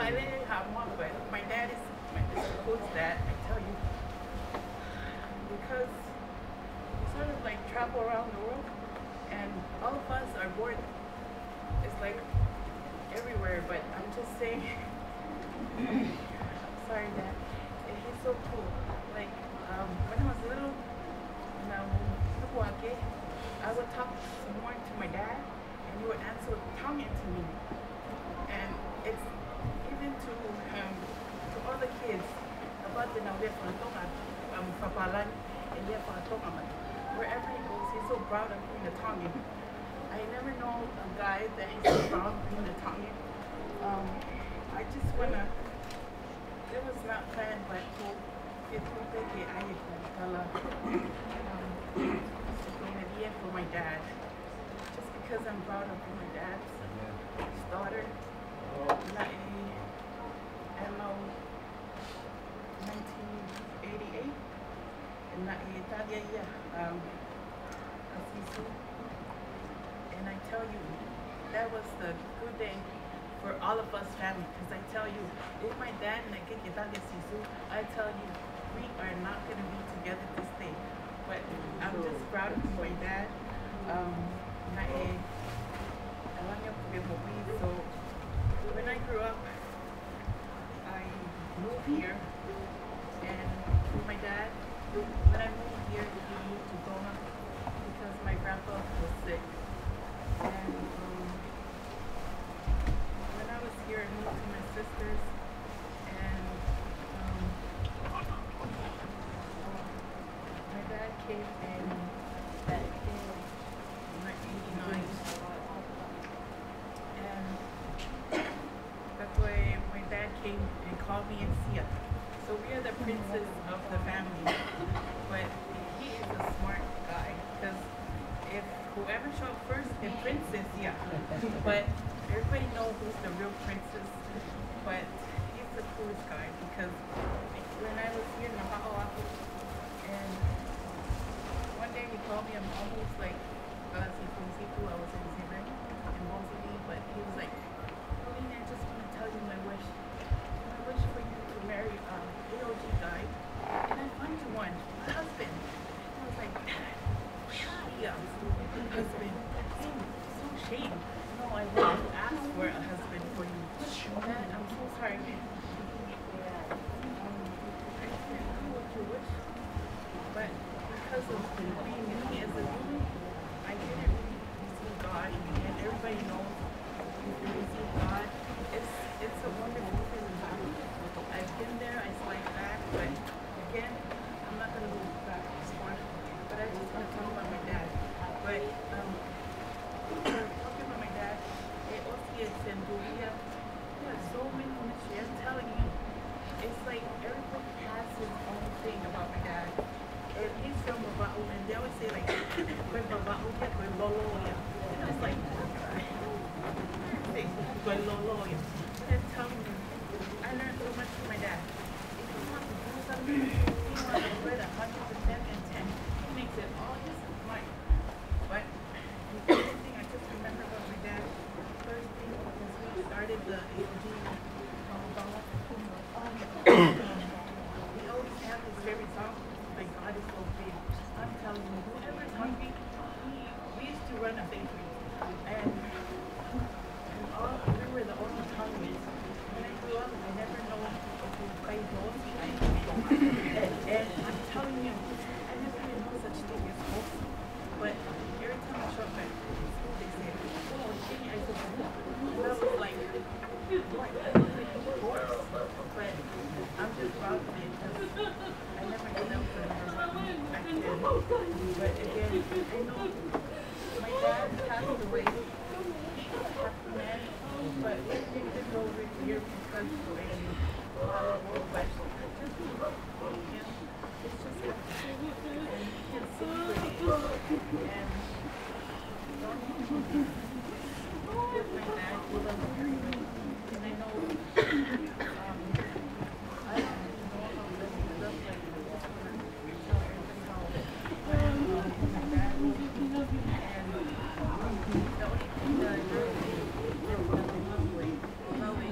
I didn't have one, but my dad is the coolest dad, I tell you. Because we sort of like travel around the world, and all of us are born, it's like everywhere, but I'm just saying, I'm sorry, Dad. He's so cool. Like, when I was little, I would talk some more to my dad, and he would answer with tongue to me. And it's even to other kids about the Papalan and wherever he goes, he's so proud of being a Tongan. I never know a guy that is so proud of being a Tongan. I just wanna, it was not planned, but for my dad. Just because I'm proud of being my dad's daughter. Hello, 1988. And I tell you, that was the good day for all of us family. Because I tell you, if my dad and I tell you, we are not going to be together this day. But I'm just proud of my dad. So when I grew up, I moved here, and with my dad, when I moved here, he moved to Goma because my grandpa was sick. And when I was here, I moved to my sisters, and my dad came in 1989, and that's why my dad came and called me and Sia. So we are the princes of the family, but he is a smart guy, because if whoever showed up first, the princess, yeah, but everybody knows who's the real princess, but he's the coolest guy, because when I was here in Oahu, and one day he called me, I'm almost like, I was in Zimmer in Mosby, but he was like, Pauline, I just want to tell you my wish. My wish for you to marry AOG guy, and I find you one, a husband. And I was like, yeah, husband. So shame. No, I want to ask for a husband for you. Dad, I'm so sorry. I can't do what you wish, but because of being in me as a woman, I didn't really receive God, and everybody knows if you receive God, it's a wonderful feeling. I've been there, I slide back, but again, I'm not going to go back this far, but I just want to talk about my dad. But talking about my dad, we have so many mysteries. I'm telling you, it's like everybody has his own thing about my dad. And he's from Babao, and they always say like, "Koi Babao ya, koi Lolo ya." And I was like, "Koi Lolo ya." But I'm telling you, I learned so much from my dad. If he wants to do something, he wants to put 100% and 10. He makes it all his mind. But the only thing I just remember about my dad, first thing was when we started the AOG, we always have this favorite song. Like, God is so big. I'm telling you, whoever's hungry, we used to run a bakery, and we were the only Tongans. When I grew up, I never know if we played roti. And I'm telling you, I never even know such thing as roti. But every time I show up at school, they say, "Oh, gee," I said, and I was like, what? Of course. But I'm just proud of it, because I never did that for back then. But again, I know my dad passed away. He was a happy man, but he didn't go over here because of the way he was. But just, you know, it's just a and he can see pretty. And with my dad, he loves everybody. And I know, I don't know how he loves like this one. Tell everybody how my dad loves me. And the only thing that I really is that they love me. Love me.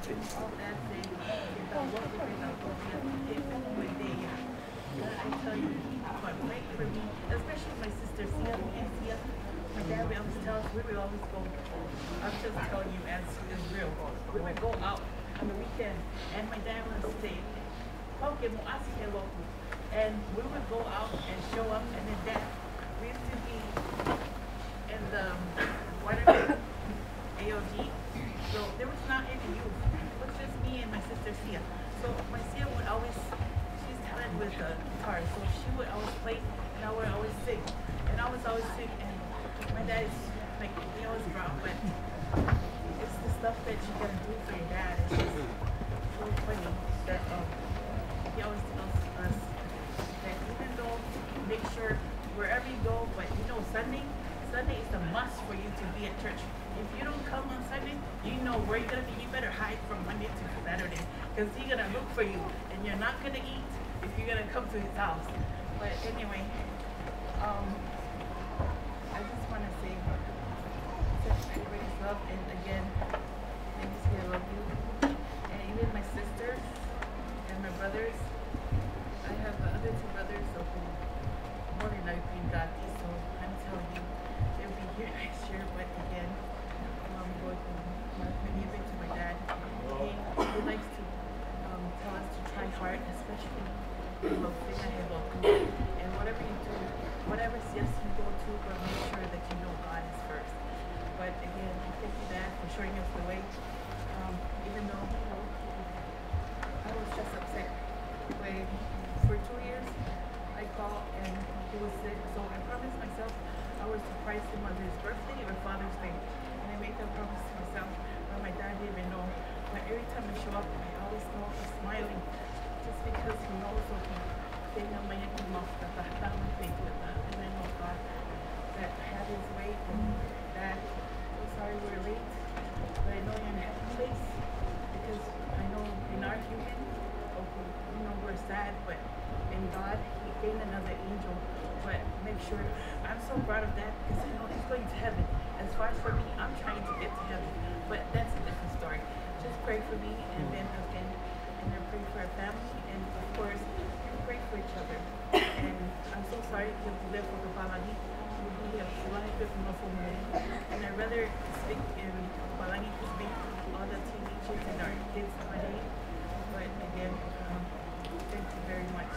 all that say, kita work with it, with the, I tell you, but pray for me, especially my sister Sia, me and Sia. My dad would always tell us we would always go. I'm just telling you as is real. We would go out on the weekend, and my dad would say, "Okay, mo asi kay local," and we would go out and show up, and then dad, we used to be in the Waterman AOG, so there was not any youth. It was just me and my sister Sia. So my Sia would always, she's talented with the guitar, so she would always play, and I would always sing, and I was always sing, and my dad is like, he always dropped, but it's the stuff that you gotta do for your dad. It's just so funny that he always tells us that even though, make sure wherever you go, but you know Sunday is a must for you to be at church. If you don't come on Sunday, you know where you're gonna be. You better hide from Monday to Saturday, because he's gonna look for you, and you're not gonna eat if you're gonna come to his house. But anyway, I just want to say, everybody's love, and again, let me say I love you, and even my sisters and my brothers. I have the other two brothers, so more than likely got these, so I'm telling you, they'll be here next year. But again, I'm going to give it to my dad. He likes to tell us to try hard, especially and whatever you do, whatever yes you go to, but make sure that you know God is first. But again, thank you, Dad, for showing us the way. Even though I was just upset when for 2 years I called and he was sick, so I promised myself I would surprise him on his birthday or Father's Day, and I made that promise to myself. But my dad didn't even know. But every time I show up, I always know he's smiling, just because he knows what they know my mouth that I have faith with that, and I know God that had His way, and that I'm sorry we're late, but I know you're in a happy place, because I know in our human, okay, you know we're sad, but in God He gained another angel. But make sure, I'm so proud of that, because I know He's going to heaven. As far as for me, I'm trying to get to heaven, but that's a different story. Just pray for me, and then again, and then pray for our family, and of course, pray for each other. And I'm so sorry to live with the Balangi. We have a lot of people from and I'd rather speak in Balangi to speak all the teenagers and our kids today. But again, thank you very much.